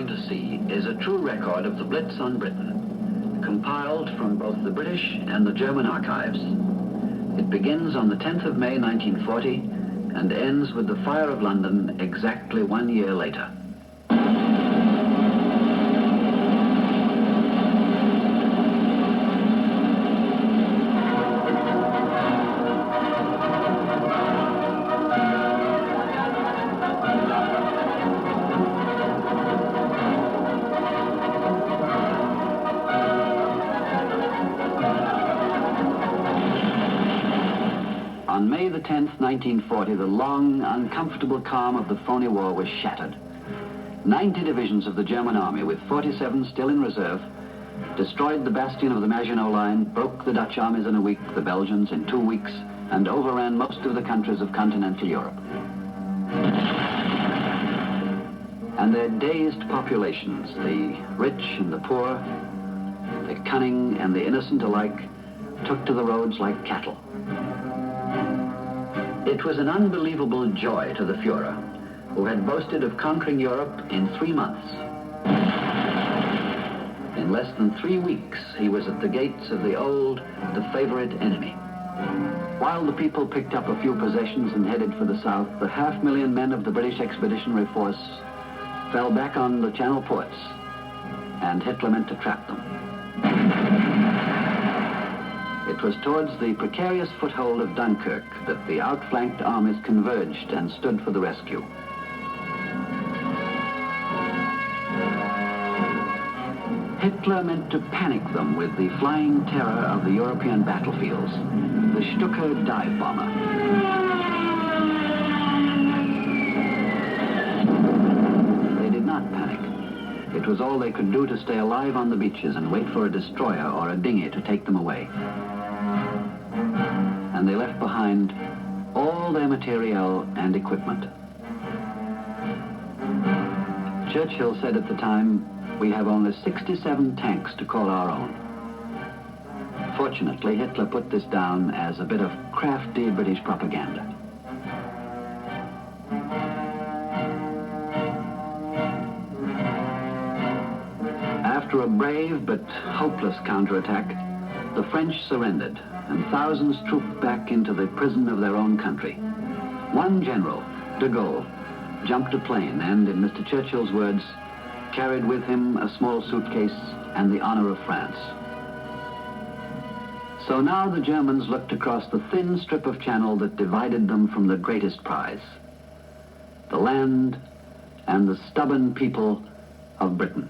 going to see is a true record of the Blitz on Britain, compiled from both the British and the German archives. It begins on the 10th of May 1940 and ends with the fire of London exactly 1 year later. On May the 10th, 1940, the long, uncomfortable calm of the phony war was shattered. 90 divisions of the German army, with 47 still in reserve, destroyed the bastion of the Maginot Line, broke the Dutch armies in a week, the Belgians in 2 weeks, and overran most of the countries of continental Europe. And their dazed populations, the rich and the poor, the cunning and the innocent alike, took to the roads like cattle. It was an unbelievable joy to the Führer, who had boasted of conquering Europe in 3 months. In less than 3 weeks, he was at the gates of the old, the favorite enemy. While the people picked up a few possessions and headed for the south, the 500,000 men of the British Expeditionary Force fell back on the Channel ports, and Hitler meant to trap them. It was towards the precarious foothold of Dunkirk that the outflanked armies converged and stood for the rescue. Hitler meant to panic them with the flying terror of the European battlefields, the Stuka dive bomber. They did not panic. It was all they could do to stay alive on the beaches and wait for a destroyer or a dinghy to take them away. And they left behind all their materiel and equipment. Churchill said at the time, "We have only 67 tanks to call our own." Fortunately, Hitler put this down as a bit of crafty British propaganda. After a brave but hopeless counterattack, the French surrendered, and thousands trooped back into the prison of their own country. One general, de Gaulle, jumped a plane and, in Mr. Churchill's words, carried with him a small suitcase and the honor of France. So now the Germans looked across the thin strip of channel that divided them from the greatest prize, the land and the stubborn people of Britain.